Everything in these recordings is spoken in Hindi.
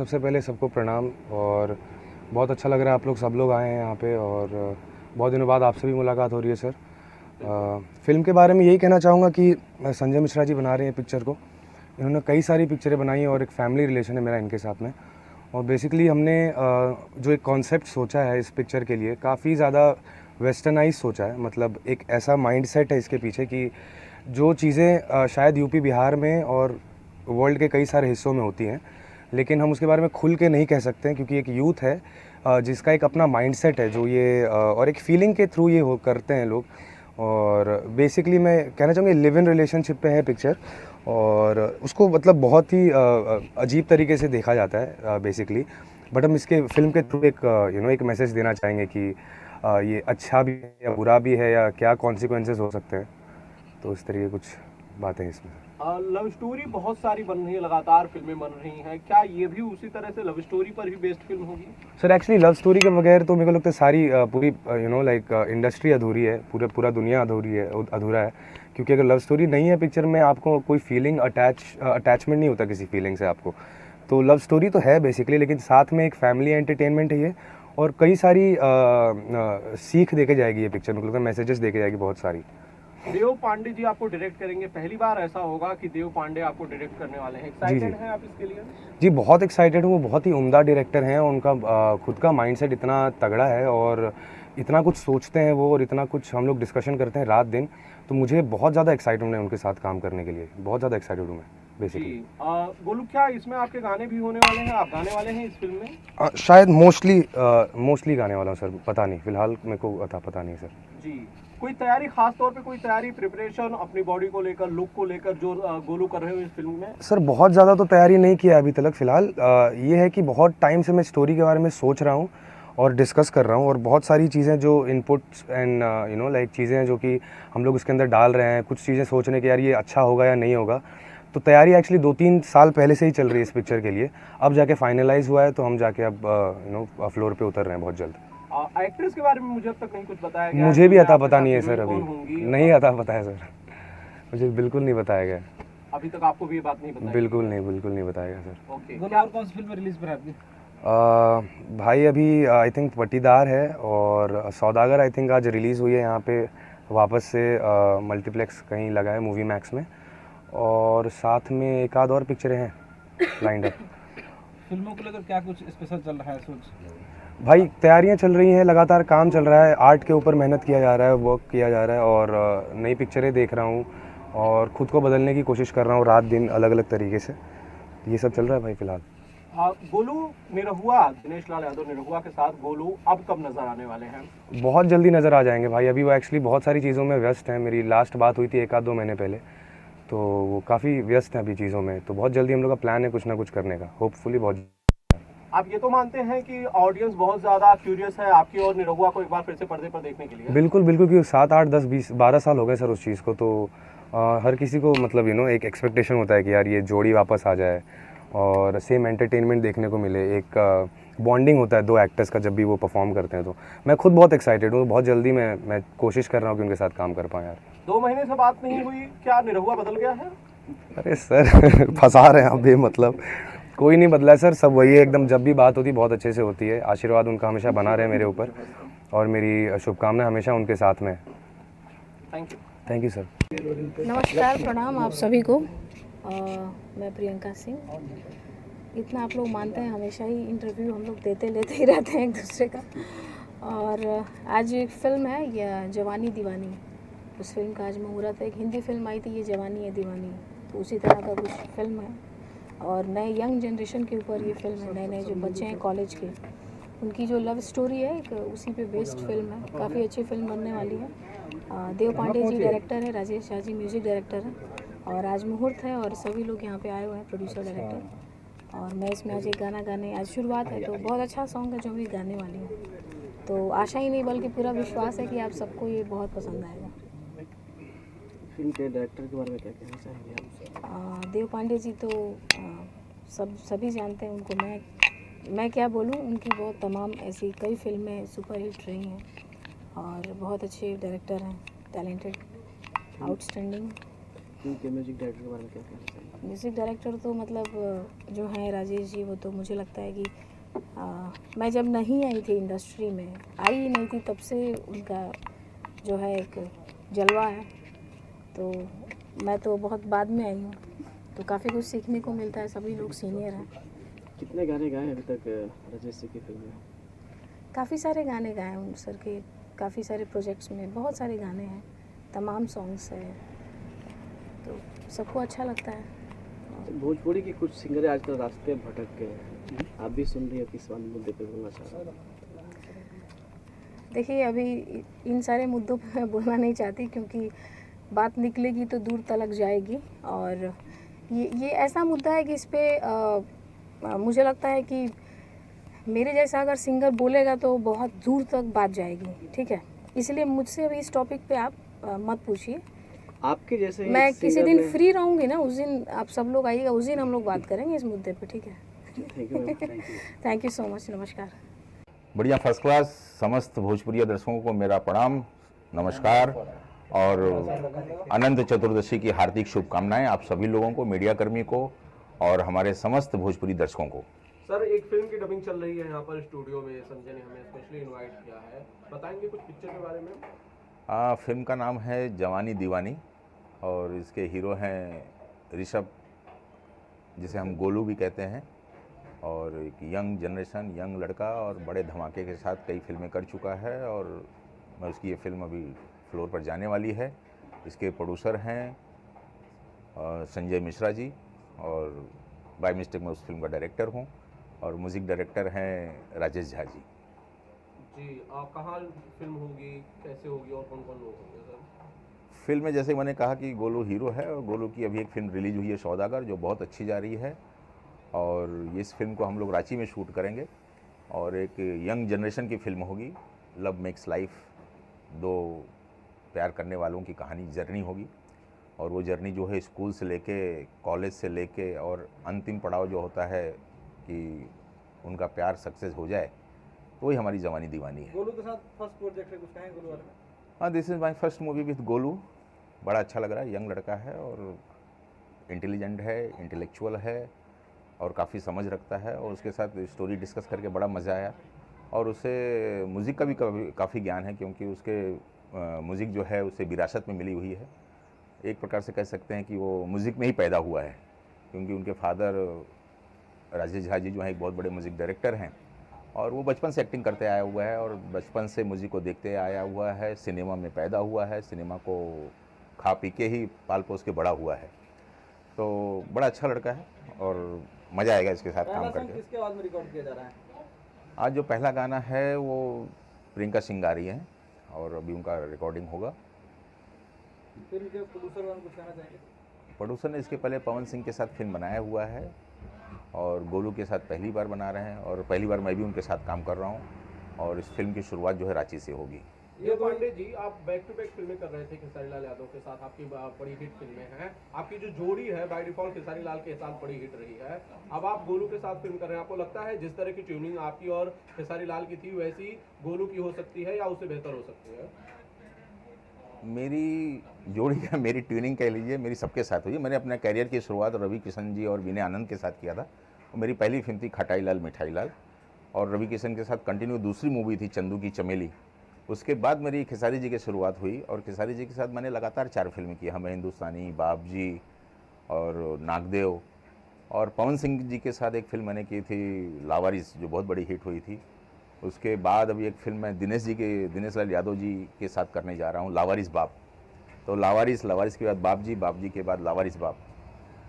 सबसे पहले सबको प्रणाम। और बहुत अच्छा लग रहा है आप लोग आए हैं यहाँ पे, और बहुत दिनों बाद आपसे भी मुलाकात हो रही है सर। फ़िल्म के बारे में यही कहना चाहूँगा कि संजय मिश्रा जी बना रहे हैं पिक्चर को। इन्होंने कई सारी पिक्चरें बनाई हैं और एक फैमिली रिलेशन है मेरा इनके साथ में। और बेसिकली हमने जो एक कॉन्सेप्ट सोचा है इस पिक्चर के लिए, काफ़ी ज़्यादा वेस्टर्नाइज सोचा है। मतलब एक ऐसा माइंडसेट है इसके पीछे कि जो चीज़ें शायद यूपी बिहार में और वर्ल्ड के कई सारे हिस्सों में होती हैं, लेकिन हम उसके बारे में खुल के नहीं कह सकते हैं, क्योंकि एक यूथ है जिसका एक अपना माइंडसेट है जो ये और एक फीलिंग के थ्रू ये हो करते हैं लोग। और बेसिकली मैं कहना चाहूँगा लिव इन रिलेशनशिप पे है पिक्चर, और उसको मतलब बहुत ही अजीब तरीके से देखा जाता है बेसिकली। बट हम इसके फिल्म के थ्रू एक एक मैसेज देना चाहेंगे कि ये अच्छा भी है या बुरा भी है, या क्या कॉन्सिक्वेंसेस हो सकते हैं। तो इस तरीके कुछ बातें इसमें। लव स्टोरी बहुत सारी बन रही है, लगातार फिल्में बन रही हैं, क्या ये भी उसी तरह से लव स्टोरी पर ही बेस्ड फिल्म होगी? सर एक्चुअली लव स्टोरी के बगैर तो मेरे को लगता है सारी पूरी इंडस्ट्री अधूरी है, पूरा दुनिया अधूरा है। क्योंकि अगर लव स्टोरी नहीं है पिक्चर में, आपको कोई फीलिंग अटैचमेंट नहीं होता किसी फीलिंग से आपको। तो लव स्टोरी तो है बेसिकली, लेकिन साथ में एक फैमिली एंटरटेनमेंट है ये, और कई सारी सीख देके जाएगी ये पिक्चर। मेरे को लगता है मैसेजेस देके जाएगी बहुत सारी। देव पांडे जी आपको डायरेक्ट करेंगे, पहली बार ऐसा होगा कि देव पांडे आपको डायरेक्ट करने वाले हैं। एक्साइटेड हैं आप इसके लिए? जी बहुत एक्साइटेड हूँ। वो बहुत ही उम्दा डायरेक्टर हैं, उनका खुद का माइंडसेट इतना तगड़ा है, और इतना कुछ सोचते हैं वो, और इतना कुछ हम लोग डिस्कशन करते हैं रात दिन। तो मुझे बहुत ज़्यादा एक्साइटेड है उनके साथ काम करने के लिए, बहुत ज़्यादा एक्साइटेड हूँ मैं बेसिकली। बोलूँ क्या इसमें आपके गाने भी होने वाले हैं, आप गाने वाले हैं इस फिल्म में? शायद मोस्टली गाने वाला हूँ सर, पता नहीं, फिलहाल मेरे को पता नहीं सर। जी, कोई तैयारी, खास तौर पे कोई तैयारी, प्रिपरेशन अपनी बॉडी को लेकर, लुक को लेकर जो गोलू कर रहे हो इस फिल्म में? सर बहुत ज़्यादा तो तैयारी नहीं किया अभी तक फिलहाल। ये है कि बहुत टाइम से मैं स्टोरी के बारे में सोच रहा हूँ और डिस्कस कर रहा हूँ, और बहुत सारी चीज़ें जो इनपुट्स एंड चीज़ें हैं जो कि हम लोग उसके अंदर डाल रहे हैं। कुछ चीज़ें सोचने के यार ये अच्छा होगा या नहीं होगा। तो तैयारी एक्चुअली 2-3 साल पहले से ही चल रही है इस पिक्चर के लिए। अब जाके फाइनलाइज हुआ है, तो हम जाके अब फ्लोर पे उतर रहे हैं बहुत जल्द। एक्ट्रेस के बारे में मुझे अब तक नहीं कुछ बताया गया। मुझे भी अता पता नहीं है सर, अभी नहीं अता पता है सर, मुझे बिल्कुल नहीं बताया गया अभी तक। आपको भी ये बात नहीं बताई? बिल्कुल नहीं बताया गया सर। ओके, क्या कौन सी फिल्म रिलीज पर है आपकी? भाई अभी आई थिंक पट्टीदार है, और सौदागर आई थिंक आज रिलीज़ हुई है यहाँ पे वापस से मल्टीप्लेक्स कहीं लगा है, मूवी मैक्स में। और साथ में एक आध और पिक्चरें हैं लाइंड अप। फिल्मों को लेकर क्या कुछ स्पेशल चल रहा है सोच? भाई तैयारियां चल रही हैं, लगातार काम चल रहा है, आर्ट के ऊपर मेहनत किया जा रहा है, वर्क किया जा रहा है, और नई पिक्चरें देख रहा हूँ, और ख़ुद को बदलने की कोशिश कर रहा हूँ रात दिन अलग अलग तरीके से। ये सब चल रहा है भाई फिलहाल। गोलू निरहुआ, दिनेश लाल यादव निरहुआ के साथ गोलू अब कब नजर आने वाले हैं? बहुत जल्दी नज़र आ जाएंगे भाई। अभी वो एक्चुअली बहुत सारी चीज़ों में व्यस्त हैं। मेरी लास्ट बात हुई थी 1-2 महीने पहले, तो वो काफ़ी व्यस्त हैं अभी चीज़ों में। तो बहुत जल्दी हम लोग का प्लान है कुछ ना कुछ करने का, होपफुली बहुत। आप ये तो मानते हैं कि ऑडियंस बहुत ज़्यादा क्यूरियस है आपकी और निरहुआ को एक बार फिर से पर्दे पर देखने के लिए? बिल्कुल क्योंकि 7, 8, 10, 20, 12 साल हो गए सर उस चीज़ को। तो हर किसी को मतलब एक एक्सपेक्टेशन होता है कि यार ये जोड़ी वापस आ जाए और सेम एंटरटेनमेंट देखने को मिले। एक बॉन्डिंग होता है 2 एक्टर्स का जब भी वो परफॉर्म करते हैं। तो मैं खुद बहुत एक्साइटेड हूँ। बहुत जल्दी मैं कोशिश कर रहा हूँ कि उनके साथ काम कर पाऊँ यार। 2 महीने से बात नहीं हुई, क्या निरहुआ बदल गया है? अरे सर फंसा रहे हैं आप भी, मतलब कोई नहीं बदला है सर, सब वही है एकदम। जब भी बात होती बहुत अच्छे से होती है। आशीर्वाद उनका हमेशा बना रहे मेरे ऊपर, और मेरी शुभकामनाएं हमेशा उनके साथ में। Thank you sir. नमस्कार, प्रणाम आप सभी को। मैं प्रियंका सिंह। इतना आप लोग मानते हैं, हमेशा ही इंटरव्यू हम लोग लेते ही रहते हैं एक दूसरे का। और आज एक फ़िल्म है ये जवानी दीवानी, उस फिल्म का आज मुहूर्त है। एक हिंदी फिल्म आई थी ये जवानी है दीवानी, तो उसी तरह का कुछ फिल्म है, और नए यंग जनरेशन के ऊपर ये फिल्म है। नए जो बच्चे हैं कॉलेज के, उनकी जो लव स्टोरी है एक उसी पे बेस्ड फिल्म है। काफ़ी अच्छी फिल्म बनने वाली है। देव पांडे जी डायरेक्टर है, राजेश शाह जी म्यूज़िक डायरेक्टर है, और आज मुहूर्त है और सभी लोग यहाँ पे आए हुए हैं, प्रोड्यूसर डायरेक्टर। और मैं इसमें आज एक गाना गाने, आज शुरुआत है, तो बहुत अच्छा सॉन्ग है जो भी गाने वाली हूँ। तो आशा ही नहीं बल्कि पूरा विश्वास है कि आप सबको ये बहुत पसंद आएगा। फिल्म के डायरेक्टर के बारे में क्या कहना चाहेंगे आप? देव पांडे जी तो सभी जानते हैं उनको। मैं क्या बोलूँ, उनकी बहुत तमाम ऐसी कई फिल्में सुपरहिट रही हैं, और बहुत अच्छे डायरेक्टर हैं, टैलेंटेड, आउटस्टैंडिंग। फिल्म के म्यूजिक डायरेक्टर के बारे में क्या कहना चाहिए? म्यूज़िक डायरेक्टर तो मतलब जो हैं राजेश जी, वो तो मुझे लगता है कि मैं जब नहीं आई थी इंडस्ट्री में, आई ही नहीं थी, तब से उनका जो है एक जलवा है। तो मैं तो बहुत बाद में आई हूँ, तो काफ़ी कुछ सीखने को मिलता है। सभी लोग सीनियर हैं। कितने गाने गाए हैं अभी तक राजेश जी की फिल्म में? काफ़ी सारे गाने गाए हैं उन सर के, काफ़ी सारे प्रोजेक्ट्स में बहुत सारे गाने हैं, तमाम सॉन्ग्स हैं, तो सबको अच्छा लगता है। तो भोजपुरी के कुछ सिंगर आजकल रास्ते भटक गए हैं, आप भी सुन रही हैं, किस मुद्दे पे बोलना चाह रहे हैं? देखिए, अभी इन सारे मुद्दों पे मैं बोलना नहीं चाहती, क्योंकि बात निकलेगी तो दूर तलक जाएगी। और ये ऐसा मुद्दा है कि इस पे मुझे लगता है कि मेरे जैसा अगर सिंगर बोलेगा तो बहुत दूर तक बात जाएगी, ठीक है। इसलिए मुझसे अभी इस टॉपिक पे आप मत पूछिए। आपके जैसे मैं एक किसी सिंगर दिन ने- फ्री रहूँगी ना, उस दिन आप सब लोग आइएगा, उस दिन हम लोग बात करेंगे इस मुद्दे पे, ठीक है। Thank you ma'am, thank you. Thank you so much, नमस्कार। बढ़िया, फर्स्ट क्लास। समस्त भोजपुरी दर्शकों को मेरा प्रणाम, नमस्कार और अनंत चतुर्दशी की हार्दिक शुभकामनाएं आप सभी लोगों को, मीडिया कर्मी को और हमारे समस्त भोजपुरी दर्शकों को। सर, एक फिल्म की डबिंग चल रही है यहाँ पर स्टूडियो में, संजय ने हमें स्पेशली इनवाइट किया है, बताएंगे कुछ पिक्चर के बारे में? फिल्म का नाम है जवानी दीवानी और इसके हीरो हैं ऋषभ, जिसे हम गोलू भी कहते हैं, और एक यंग जनरेशन, यंग लड़का और बड़े धमाके के साथ कई फिल्में कर चुका है और मैं उसकी ये फिल्म अभी फ्लोर पर जाने वाली है। इसके प्रोड्यूसर हैं संजय मिश्रा जी और बाय मिस्टेक मैं उस फिल्म का डायरेक्टर हूँ और म्यूज़िक डायरेक्टर हैं राजेश झा जी। जी, कहाँ फिल्म होगी, कैसे होगी और कौन कौन लोग होंगे सर? फिल्म में जैसे मैंने कहा कि गोलू हीरो है और गोलू की अभी एक फिल्म रिलीज हुई है सौदागर, जो बहुत अच्छी जा रही है और इस फिल्म को हम लोग रांची में शूट करेंगे और एक यंग जनरेशन की फिल्म होगी। लव मेक्स लाइफ, दो प्यार करने वालों की कहानी, जर्नी होगी और वो जर्नी जो है स्कूल से लेके, कॉलेज से लेके और अंतिम पड़ाव जो होता है कि उनका प्यार सक्सेस हो जाए, तो वही हमारी जवानी दीवानी है। गोलू के साथ फर्स्ट प्रोजेक्ट है, कुछ कहें गोलू वाले में? हाँ, this is my first movie with Golu. बड़ा अच्छा लग रहा है, यंग लड़का है और इंटेलिजेंट है, इंटेलेक्चुअल है और काफ़ी समझ रखता है और उसके साथ स्टोरी डिस्कस करके बड़ा मज़ा आया और उसे म्यूज़िक का भी काफ़ी ज्ञान है, क्योंकि उसके म्यूज़िक जो है उसे विरासत में मिली हुई है। एक प्रकार से कह सकते हैं कि वो म्यूज़िक में ही पैदा हुआ है, क्योंकि उनके फादर राजेश झा जी जो हैं एक बहुत बड़े म्यूज़िक डायरेक्टर हैं और वो बचपन से एक्टिंग करते आया हुआ है और बचपन से म्यूज़िक को देखते आया हुआ है, सिनेमा में पैदा हुआ है, सिनेमा को खा पी के ही पाल पोस के बड़ा हुआ है। तो बड़ा अच्छा लड़का है और मज़ा आएगा इसके साथ काम करके। किसके आवाज में रिकॉर्ड किया जा रहा है? आज जो पहला गाना है वो प्रियंका सिंह गा रही हैं और अभी उनका रिकॉर्डिंग होगा। फिल्म के प्रोड्यूसर वाले कुछ कहना चाहेंगे? प्रोड्यूसर ने इसके पहले पवन सिंह के साथ फिल्म बनाया हुआ है और गोलू के साथ पहली बार बना रहे हैं और पहली बार मैं भी उनके साथ काम कर रहा हूँ और इस फिल्म की शुरुआत जो है रांची से होगी। ये पांडे जी, आप बैक टू बैक फिल्में कर रहे थे खेसारी लाल यादव के साथ, आपकी बड़ी हिट फिल्में हैं, आपकी जो जोड़ी है बाय डिफॉल्ट खेसारी लाल के साथ बड़ी हिट रही है, अब आप गोलू के साथ फिल्म कर रहे हैं, आपको लगता है जिस तरह की ट्यूनिंग आपकी और खेसारी लाल की थी वैसी गोलू की हो सकती है या उससे बेहतर हो सकती है? मेरी जोड़ी का, मेरी ट्यूनिंग कह लीजिए, मेरी सबके साथ हुई है। मैंने अपने कैरियर की शुरुआत रवि किशन जी और विनय आनंद के साथ किया था और मेरी पहली फिल्म थी खटाई लाल मिठाई लाल और रवि किशन के साथ कंटिन्यू दूसरी मूवी थी चंदू की चमेली। उसके बाद मेरी खेसारी जी की शुरुआत हुई और खेसारी जी के साथ मैंने लगातार 4 फिल्में की, हमें हिंदुस्तानी, बाप जी और नागदेव, और पवन सिंह जी के साथ एक फिल्म मैंने की थी लावारिस, जो बहुत बड़ी हिट हुई थी। उसके बाद अभी एक फिल्म मैं दिनेश लाल यादव जी के साथ करने जा रहा हूँ, लावारिस बाप। तो लावारिस के बाद बाप जी के बाद लावारिस बाप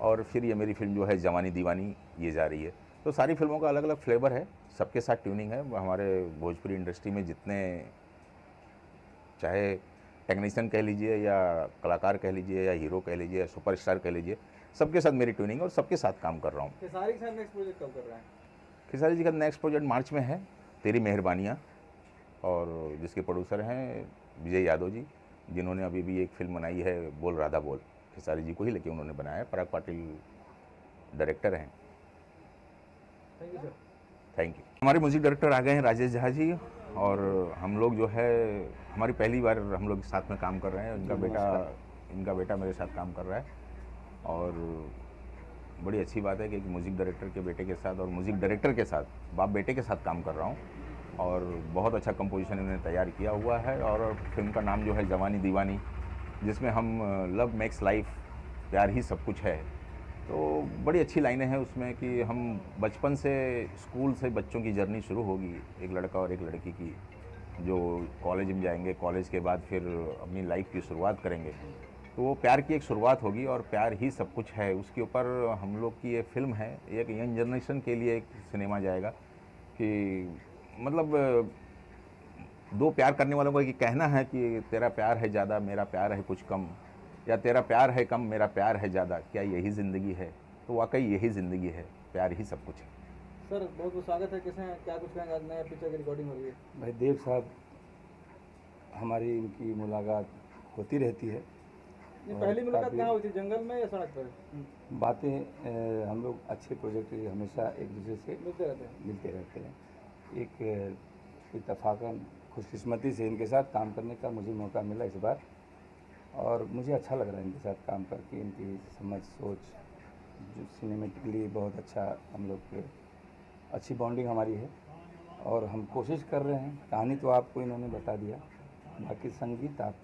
और फिर ये मेरी फिल्म जो है जवानी दीवानी ये जा रही है। तो सारी फिल्मों का अलग अलग फ्लेवर है, सबके साथ ट्यूनिंग है। हमारे भोजपुरी इंडस्ट्री में जितने, चाहे टेक्नीशियन कह लीजिए या कलाकार कह लीजिए या हीरो कह लीजिए या सुपरस्टार कह लीजिए, सबके साथ मेरी ट्यूनिंग है और सबके साथ काम कर रहा हूँ। खेसारी के साथ नेक्स्ट प्रोजेक्ट कब कर रहा है? खेसारी जी का नेक्स्ट प्रोजेक्ट मार्च में है, तेरी मेहरबानियाँ, और जिसके प्रोड्यूसर हैं विजय यादव जी, जिन्होंने अभी भी एक फिल्म बनाई है बोल राधा बोल, खेसारी जी को ही लेके उन्होंने बनाया है। पराग पाटिल डायरेक्टर हैं। Thank you sir. Thank you. हमारे म्यूजिक डायरेक्टर आ गए हैं राजेश झा जी और हम लोग जो है हमारी पहली बार हम लोग साथ में काम कर रहे हैं। इनका बेटा मेरे साथ काम कर रहा है और बड़ी अच्छी बात है कि एक म्यूज़िक डायरेक्टर के बेटे के साथ और म्यूज़िक डायरेक्टर के साथ बाप बेटे के साथ काम कर रहा हूँ और बहुत अच्छा कंपोजिशन इन्होंने तैयार किया हुआ है। और फिल्म का नाम जो है जवानी दीवानी, जिसमें हम लव मेक्स लाइफ, प्यार ही सब कुछ है, तो बड़ी अच्छी लाइनें हैं उसमें कि हम बचपन से स्कूल से बच्चों की जर्नी शुरू होगी, एक लड़का और एक लड़की की, जो कॉलेज में जाएंगे, कॉलेज के बाद फिर अपनी लाइफ की शुरुआत करेंगे, तो वो प्यार की एक शुरुआत होगी और प्यार ही सब कुछ है। उसके ऊपर हम लोग की ये फिल्म है, एक यंग जनरेशन के लिए एक सिनेमा जाएगा कि मतलब दो प्यार करने वालों को ये कहना है कि तेरा प्यार है ज़्यादा, मेरा प्यार है कुछ कम, या तेरा प्यार है कम, मेरा प्यार है ज़्यादा, क्या यही ज़िंदगी है? तो वाकई यही ज़िंदगी है, प्यार ही सब कुछ है। सर बहुत बहुत स्वागत है, कैसे हैं, क्या कुछ कहेंगे? आज नया पिक्चर की रिकॉर्डिंग हो रही है। भाई देव साहब, हमारी इनकी मुलाकात होती रहती है। ये पहली मुलाकात कहाँ हुई थी, जंगल में या सड़क पर? बातें हम लोग अच्छे प्रोजेक्ट हमेशा एक दूसरे से मिलते रहते हैं। एक इत्तफाकन खुशकिस्मती से इनके साथ काम करने का मुझे मौका मिला इस बार, और मुझे अच्छा लग रहा है इनके साथ काम करके। इनकी समझ सोच जो सिनेमेटिकली बहुत अच्छा, हम लोग के अच्छी बॉन्डिंग हमारी है और हम कोशिश कर रहे हैं। कहानी तो आपको इन्होंने बता दिया, बाकी संगीत आप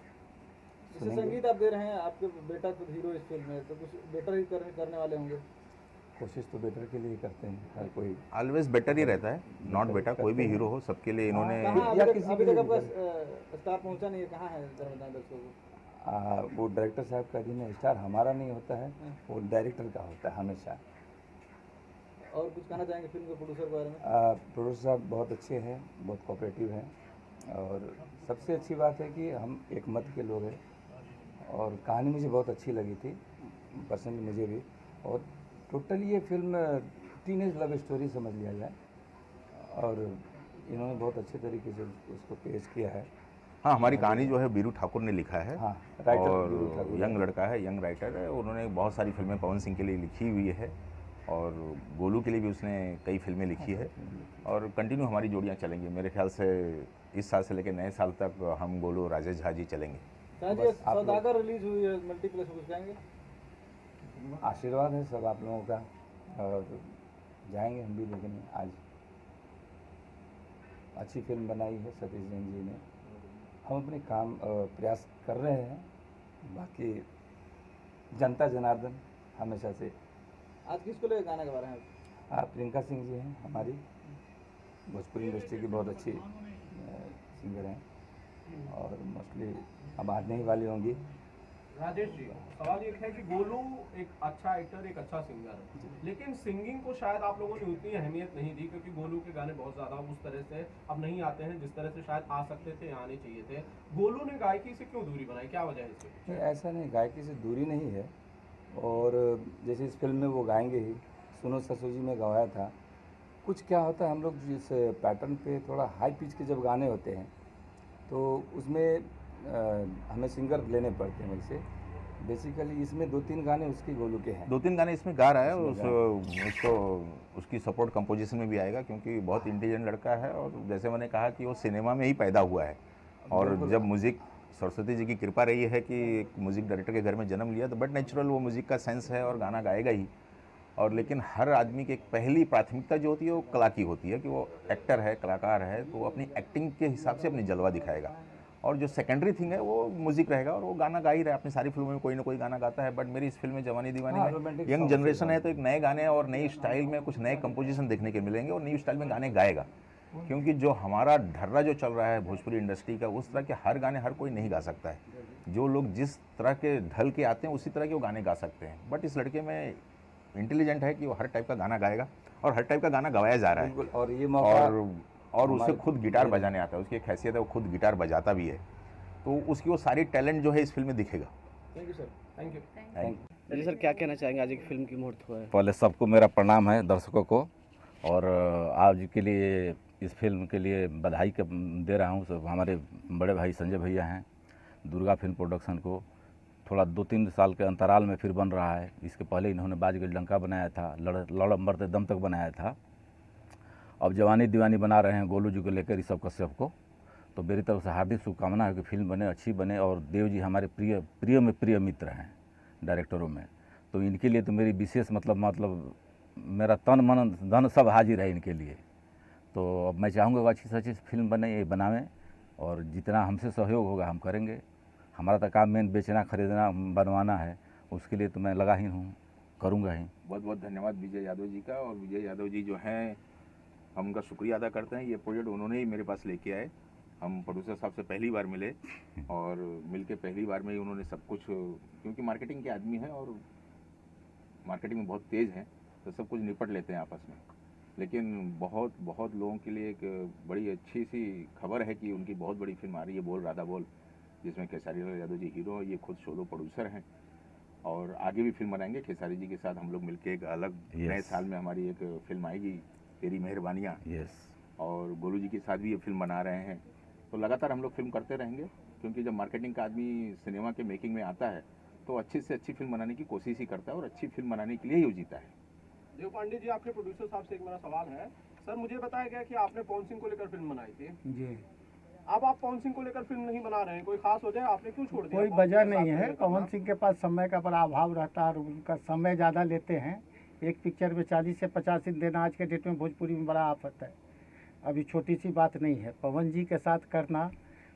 जैसे संगीत आप दे रहे हैं, आपके बेटा तो हीरो इस फिल्म में, तो कुछ बेटर ही करने वाले होंगे। कोशिश तो बेटर के लिए करते हैं, हर कोई ऑलवेज बेटर ही रहता है, नॉट बेटा, कोई भी हीरो हो सबके लिए इन्होंने कहाँ या अभी किसी तक के लिए आपका स्टार पहुंचा नहीं है, कहाँ है जरा बताएं दर्शकों को। वो डायरेक्टर साहब का दिन स्टार हमारा नहीं होता है, वो डायरेक्टर का होता है हमेशा। और कुछ कहना चाहेंगे फिल्म के प्रोड्यूसर के बारे में? प्रोड्यूसर साहब बहुत अच्छे हैं, बहुत कोऑपरेटिव हैं, और सबसे अच्छी बात है कि हम एक मत के लोग हैं। और कहानी मुझे बहुत अच्छी लगी थी पर्सनली, मुझे भी। और टोटली ये फिल्म टीनेज लव स्टोरी समझ लिया जाए, और इन्होंने बहुत अच्छे तरीके से उसको पेश किया है। हाँ, हमारी कहानी जो है बीरू ठाकुर ने लिखा है। हाँ, राइटर और बीरू ठाकुर यंग लड़का है, यंग राइटर है। उन्होंने बहुत सारी फिल्में पवन सिंह के लिए लिखी हुई है और गोलू के लिए भी उसने कई फिल्में लिखी है, और कंटिन्यू हमारी जोड़ियाँ चलेंगी। मेरे ख्याल से इस साल से लेकर नए साल तक हम गोलू और राजेश झा जी चलेंगे। सौदागर रिलीज हुई है मल्टीप्लेक्स में, कुछ कहेंगे? आशीर्वाद है सब आप लोगों का, और जाएंगे हम भी देखने। आज अच्छी फिल्म बनाई है सतीश जैन जी ने, हम अपने काम प्रयास कर रहे हैं। बाकी जनता जनार्दन हमेशा से। आज किसको लेकर गाना गा रहे हैं? प्रियंका सिंह जी हैं हमारी, भोजपुरी इंडस्ट्री की बहुत अच्छी सिंगर हैं, और मोस्टली अब आने ही वाली होंगी। राजेश जी, सवाल ये है कि गोलू एक अच्छा एक्टर, एक अच्छा सिंगर है, लेकिन सिंगिंग को शायद आप लोगों ने उतनी अहमियत नहीं दी, क्योंकि गोलू के गाने बहुत ज़्यादा उस तरह से अब नहीं आते हैं जिस तरह से शायद आ सकते थे, आने चाहिए थे। गोलू ने गायकी से क्यों दूरी बनाई, क्या वजह है इसके? नहीं, ऐसा नहीं, गायकी से दूरी नहीं है। और जैसे इस फिल्म में वो गाएंगे ही, सुनो ससुर जी में गवाया था। कुछ क्या होता है, हम लोग जिस पैटर्न पे थोड़ा हाई पिच के जब गाने होते हैं, तो उसमें हमें सिंगर लेने पड़ते हैं। वैसे बेसिकली इसमें 2-3 गाने उसके गोलू के हैं, 2-3 गाने इसमें गा रहा है, उसको उसकी सपोर्ट कंपोजिशन में भी आएगा, क्योंकि बहुत इंटेलिजेंट लड़का है। और जैसे मैंने कहा कि वो सिनेमा में ही पैदा हुआ है, और जब म्यूज़िक सरस्वती जी की कृपा रही है कि एक म्यूज़िक डायरेक्टर के घर में जन्म लिया, तो बट नेचुरल वो म्यूज़िक का सेंस है और गाना गाएगा ही। और लेकिन हर आदमी की एक पहली प्राथमिकता जो होती है वो कला की होती है, कि वो एक्टर है, कलाकार है, तो वो अपनी एक्टिंग के हिसाब से अपनी जलवा दिखाएगा। और जो सेकेंडरी थिंग है वो म्यूजिक रहेगा, और वो गाना गा ही रहा है। अपनी सारी फिल्मों में कोई ना कोई गाना गाता है, बट मेरी इस फिल्म में जवानी दीवानी में यंग जनरेशन है, तो एक नए गाने और नई स्टाइल में कुछ नए कंपोजिशन देखने के मिलेंगे, और नई स्टाइल में गाने गाएगा। क्योंकि जो हमारा ढर्रा जो चल रहा है भोजपुरी इंडस्ट्री का, उस तरह के हर गाने हर कोई नहीं गा सकता है। जो लोग जिस तरह के ढल के आते हैं उसी तरह के वो गाने गा सकते हैं, बट इस लड़के में इंटेलिजेंट है कि वो हर टाइप का गाना गाएगा, और हर टाइप का गाना गवाया जा रहा है। और ये मौका और उसे खुद गिटार बजाने आता है, उसकी एक हैसियत है, वो खुद गिटार बजाता भी है, तो उसकी वो सारी टैलेंट जो है इस फिल्म में दिखेगा। Thank you sir. Thank you. जी सर, क्या कहना चाहेंगे, आज एक फिल्म की मुहूर्त हुआ है? पहले सबको मेरा प्रणाम है, दर्शकों को, और आज के लिए इस फिल्म के लिए बधाई दे रहा हूँ। सब हमारे बड़े भाई संजय भैया हैं, दुर्गा फिल्म प्रोडक्शन को थोड़ा 2-3 साल के अंतराल में फिर बन रहा है। इसके पहले इन्होंने बाज गई लंका बनाया था, लड़ मरते दम तक बनाया था। अब जवानी दीवानी बना रहे हैं गोलू जी को लेकर ऋषभ कश्यप को। तो मेरी तरफ से हार्दिक शुभकामना है कि फिल्म बने, अच्छी बने, और देव जी हमारे प्रिय में प्रिय मित्र हैं डायरेक्टरों में। तो इनके लिए तो मेरी विशेष मतलब मेरा तन मन धन सब हाजिर है इनके लिए। तो अब मैं चाहूँगा वो अच्छी से अच्छी फिल्म बनावें और जितना हमसे सहयोग होगा हम करेंगे। हमारा तो काम मेन बेचना, खरीदना, बनवाना है, उसके लिए तो मैं लगा ही हूँ, करूँगा ही। बहुत बहुत धन्यवाद विजय यादव जी का। और विजय यादव जी जो हैं, हम उनका शुक्रिया अदा करते हैं। ये प्रोजेक्ट उन्होंने ही मेरे पास लेके आए। हम प्रोड्यूसर साहब से पहली बार मिले और मिलके पहली बार में ही उन्होंने सब कुछ, क्योंकि मार्केटिंग के आदमी हैं और मार्केटिंग में बहुत तेज़ हैं, तो सब कुछ निपट लेते हैं आपस में। लेकिन बहुत बहुत लोगों के लिए एक बड़ी अच्छी सी खबर है कि उनकी बहुत बड़ी फिल्म आ रही है, बोल राधा बोल, जिसमें खेसारी लाल यादव जी हीरो, ये खुद सोलो प्रोड्यूसर हैं और आगे भी फिल्म बनाएंगे खेसारी जी के साथ। हम लोग मिलके एक अलग नए साल में हमारी एक फिल्म आएगी, तेरी मेहरबानियाँ। और गोलू जी के साथ भी ये फिल्म बना रहे हैं। तो लगातार हम लोग फिल्म करते रहेंगे, क्योंकि जब मार्केटिंग का आदमी सिनेमा के मेकिंग में आता है तो अच्छी से अच्छी फिल्म बनाने की कोशिश ही करता है और अच्छी फिल्म बनाने के लिए ही वो जीता है। देव पांडे जी, आपके प्रोड्यूसर साहब से एक मेरा सवाल है। सर, मुझे बताया गया कि आपने पवन सिंह को लेकर फिल्म बनाई थी जी। अब आप पवन सिंह को लेकर फिल्म नहीं बना रहे हैं, कोई खास वजह है? आपने क्यों छोड़ दिया? कोई वजह नहीं है। पवन सिंह के पास समय का बड़ा अभाव रहता है और उनका समय ज़्यादा लेते हैं। एक पिक्चर में 40 से 50 दिन देना आज के डेट में भोजपुरी में बड़ा आफत है। अभी छोटी सी बात नहीं है। पवन जी के साथ करना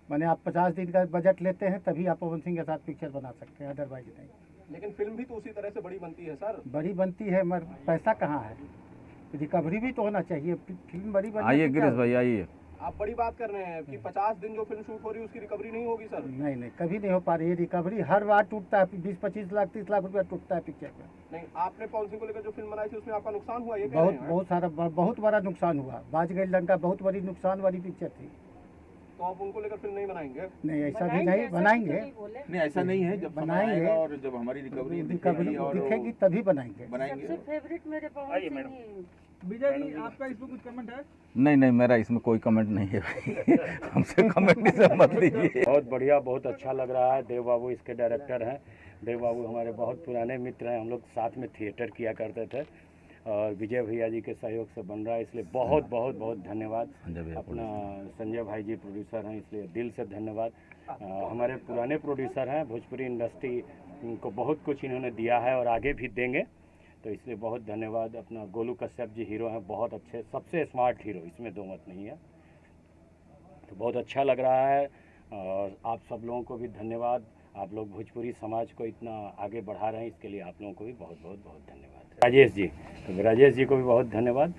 माने आप 50 दिन का बजट लेते हैं तभी आप पवन सिंह के साथ पिक्चर बना सकते हैं, अदरवाइज नहीं। लेकिन फिल्म भी तो उसी तरह से बड़ी बनती है सर। बड़ी बनती है मगर पैसा कहाँ है? रिकवरी भी तो होना चाहिए। फिल्म बड़ी बनती है। आइए गिरीश भाई, आइए। आप बड़ी बात कर रहे हैं कि 50 दिन जो फिल्म शूट हो रही है उसकी रिकवरी नहीं होगी सर? नहीं नहीं, कभी नहीं हो पा रही है रिकवरी। हर बार टूटता है, 20-25 लाख 30 लाख रुपया टूटता है पिक्चर में। नहीं, आपने पवन सिंह को लेकर जो फिल्म बनाई थी उसमें आपका नुकसान हुआ? ये कह रहे हैं? बहुत सारा बहुत बड़ा नुकसान हुआ। बाज गई लंका बहुत बड़ी नुकसान वाली पिक्चर थी। तो आप उनको लेकर फिल्म नहीं बनाएंगे? नहीं, ऐसा भी नहीं, बनाएंगे। नहीं, ऐसा नहीं है। जब बनाएंगे और जब हमारी रिकवरी दिखेगी तभी बनाएंगे। बनाएंगे। फेवरेट मेरे पवन सिंह। विजय जी, आपका इसमें कुछ कमेंट है? नहीं, मेरा इसमें कोई कमेंट नहीं है भाई। हमसे कमेंट से मत लीजिए। बहुत बढ़िया, बहुत अच्छा लग रहा है। देव बाबू इसके डायरेक्टर हैं। देव बाबू हमारे बहुत पुराने मित्र हैं, हम लोग साथ में थिएटर किया करते थे और विजय भैया जी के सहयोग से बन रहा है, इसलिए बहुत बहुत बहुत धन्यवाद। अपना संजय भाई जी प्रोड्यूसर हैं, इसलिए दिल से धन्यवाद। हमारे पुराने प्रोड्यूसर हैं, भोजपुरी इंडस्ट्री को बहुत कुछ इन्होंने दिया है और आगे भी देंगे, तो इसलिए बहुत धन्यवाद। अपना गोलू कश्यप जी हीरो हैं, बहुत अच्छे, सबसे स्मार्ट हीरो, इसमें दो मत नहीं है। तो बहुत अच्छा लग रहा है और आप सब लोगों को भी धन्यवाद। आप लोग भोजपुरी समाज को इतना आगे बढ़ा रहे हैं, इसके लिए आप लोगों को भी बहुत बहुत बहुत धन्यवाद। राजेश जी, तो राजेश जी को भी बहुत धन्यवाद।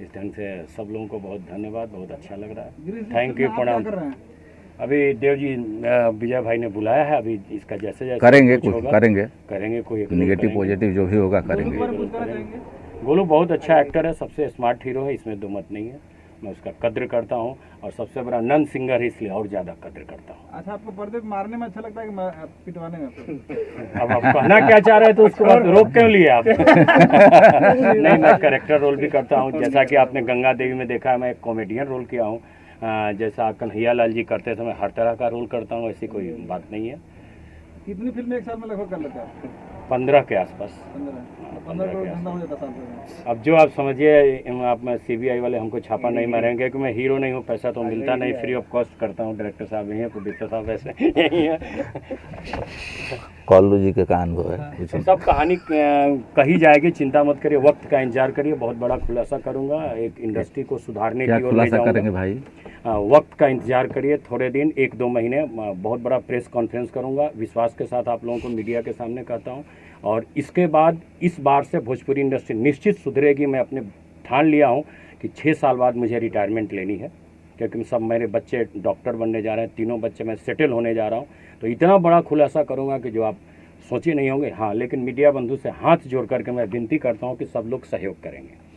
इस ढंग से सब लोगों को बहुत धन्यवाद, बहुत अच्छा लग रहा है। थैंक यू, प्रणाम। अभी देव जी विजय भाई ने बुलाया है, अभी इसका जैसे जैसे करेंगे कुछ होगा, करेंगे कोई नेगेटिव पॉजिटिव जो भी होगा करेंगे। गोलू बहुत अच्छा एक्टर है, सबसे स्मार्ट हीरो है, इसमें दो मत नहीं है। मैं उसका कद्र करता हूँ और सबसे बड़ा नन सिंगर है, इसलिए और ज़्यादा कद्र करता हूँ। अच्छा, आपको पर्दे मारने में अच्छा लगता है कि पिटवाने में? अब आप कहना क्या चाह रहे हैं तो उसको बाद रोक क्यों लिए आप? नहीं, मैं कैरेक्टर रोल भी करता हूँ। जैसा कि आपने गंगा देवी में देखा है, मैं एक कॉमेडियन रोल किया हूँ। जैसा कन्हैया लाल जी करते थे, मैं हर तरह का रोल करता हूँ, ऐसी कोई बात नहीं है। कितनी फिल्में एक साल में लगभग कर लेते हैं? 15 के आसपास। 15 करोड़ धंधा हो जाता साल में। अब जो आप समझिए, आप में CBI वाले हमको छापा नहीं मारेंगे कि मैं हीरो नहीं हूँ, पैसा तो मिलता नहीं, फ्री ऑफ कॉस्ट करता हूँ। डायरेक्टर साहब यही है, प्रोड्यूसर साहब वैसे यही है। कॉलू जी का अनुभव है, सब कहानी कही जाएगी, चिंता मत करिए, वक्त का इंतजार करिए। बहुत बड़ा खुलासा करूंगा, एक इंडस्ट्री को सुधारने की ओर ले जाऊंगा। करेंगे भाई? वक्त का इंतजार करिए, थोड़े दिन, 1-2 महीने, बहुत बड़ा प्रेस कॉन्फ्रेंस करूंगा। विश्वास के साथ आप लोगों को मीडिया के सामने कहता हूं। और इसके बाद इस बार से भोजपुरी इंडस्ट्री निश्चित सुधरेगी। मैं अपने ठान लिया हूं कि 6 साल बाद मुझे रिटायरमेंट लेनी है, क्योंकि सब मेरे बच्चे डॉक्टर बनने जा रहे हैं, तीनों बच्चे मैं सेटल होने जा रहा हूँ। तो इतना बड़ा खुलासा करूँगा कि जो आप सोचे नहीं होंगे। हाँ, लेकिन मीडिया बंधु से हाथ जोड़ करके मैं विनती करता हूँ कि सब लोग सहयोग करेंगे।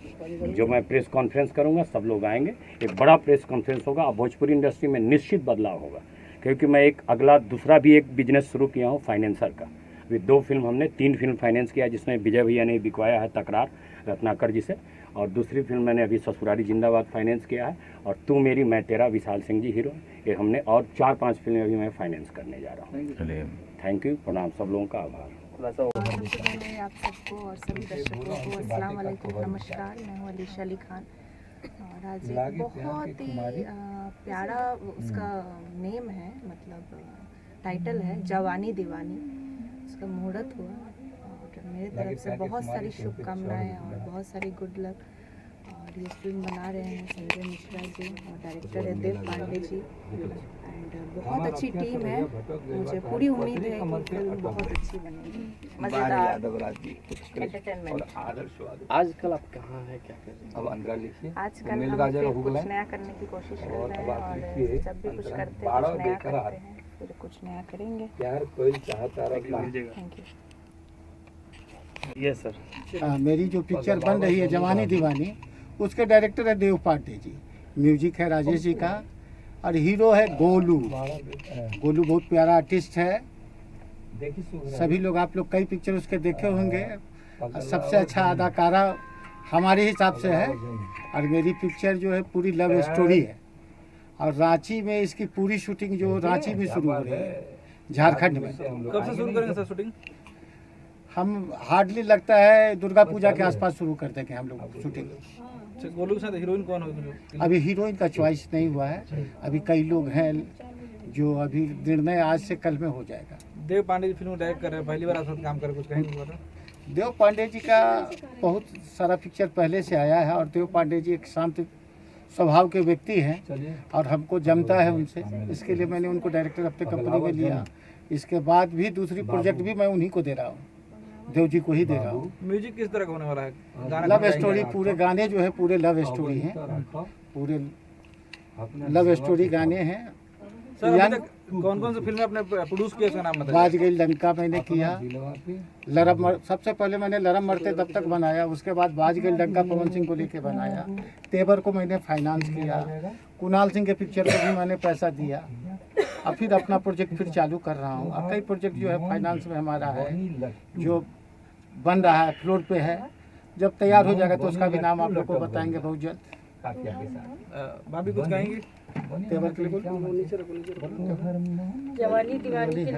जो मैं प्रेस कॉन्फ्रेंस करूंगा, सब लोग आएंगे, एक बड़ा प्रेस कॉन्फ्रेंस होगा। अब भोजपुरी इंडस्ट्री में निश्चित बदलाव होगा, क्योंकि मैं एक दूसरा भी एक बिजनेस शुरू किया हूँ, फाइनेंसर का। अभी 2 फिल्म हमने 3 फिल्म फाइनेंस किया, जिसमें विजय भैया ने बिकवाया है तकरार रत्नाकर जी से, और दूसरी फिल्म मैंने अभी ससुरारी जिंदाबाद फाइनेंस किया है, और तू मेरी मैं तेरा विशाल सिंह जी हीरो, ये हमने, और 4-5 फिल्में अभी मैं फाइनेंस करने जा रहा हूँ। चलिए, थैंक यू, प्रणाम, सब लोगों का आभार। आप सबको और सभी दर्शकों को अस्सलाम वालेकुम, नमस्कार। मैं हूँ अलीशा अली खान और आज एक बहुत ही प्यारा उसका नेम है, मतलब टाइटल है जवानी दीवानी। उसका मुहूर्त हुआ और मेरे तरफ से बहुत सारी शुभकामनाएं और बहुत सारी गुड लक। और ये फिल्म बना रहे हैं संजय मिश्रा जी और डायरेक्टर है देव पांडे जी एंड बहुत अच्छी टीम है। मुझे पूरी उम्मीद है कि फिल्म बहुत अच्छी बनेगी, मज़ेदार एंटरटेनमेंट। आजकल आप कहाँ हैं, क्या कर रहे हैं? अब अंदर लिखिए। आजकल हम फिर कुछ नया करने की कोशिश कर रहे हैं और जब भी कुछ करते हैं कुछ नया करते हैं, फिर कुछ नया करेंगे। प्यार कोई चाहता थैंक यू। ये सर मेरी जो पिक्चर बन रही है जवानी दीवानी, उसके डायरेक्टर है देव पांडे जी, म्यूजिक है राजेश जी का और हीरो है गोलू। गोलू बहुत प्यारा आर्टिस्ट है, सभी लोग आप लोग कई पिक्चर उसके देखे होंगे। सबसे अच्छा अदाकारा हमारे हिसाब से है। और मेरी पिक्चर जो है पूरी लव स्टोरी है और रांची में इसकी पूरी शूटिंग जो रांची में शुरू हो रही है, झारखंड में। कब से शुरू करेंगे सर शूटिंग? हम हार्डली लगता है दुर्गा पूजा के आसपास शुरू कर देंगे हम लोग शूटिंग। गोलू के साथ हीरोइन कौन होगी? अभी हीरोइन का चॉइस नहीं हुआ है, अभी कई लोग हैं जो अभी निर्णय आज से कल में हो जाएगा। देव पांडे जी फिल्म डायरेक्ट कर रहे हैं, पहली बार आपके साथ काम कर कुछ कहेंगे? देव पांडे जी का बहुत सारा पिक्चर पहले से आया है और देव पांडे जी एक शांत स्वभाव के व्यक्ति हैं और हमको जमता है उनसे, इसके लिए मैंने उनको डायरेक्टर अपने कंपनी में लिया। इसके बाद भी दूसरी प्रोजेक्ट भी मैं उन्हीं को दे रहा हूँ, देव जी को ही दे रहा हूँ। म्यूजिक किस तरह का होने वाला है? लव स्टोरी, पूरे गाने जो है पूरे लव स्टोरी हैं, पूरे लव स्टोरी गाने हैं। सर कौन कौन सी फिल्में आपने प्रोड्यूस किया, उसका नाम बताइए। बाज गई लंका मैंने किया, सबसे पहले मैंने लरम मरते तब तक बनाया, उसके बाद बाज गई लंका पवन सिंह को लेके बनाया। तेवर को मैंने फाइनेंस किया, कुणाल सिंह के पिक्चर को भी मैंने पैसा दिया। अब फिर अपना प्रोजेक्ट फिर चालू कर रहा हूँ। अब कई प्रोजेक्ट जो है फाइनेंस में हमारा है, जो बन रहा है, फ्लोर पे है। जब तैयार हो जाएगा तो उसका भी नाम आप लोग को बताएंगे बहुत जल्द। भाभी कुछ कहेंगे? तेवर के लिए जवानी दीवानी के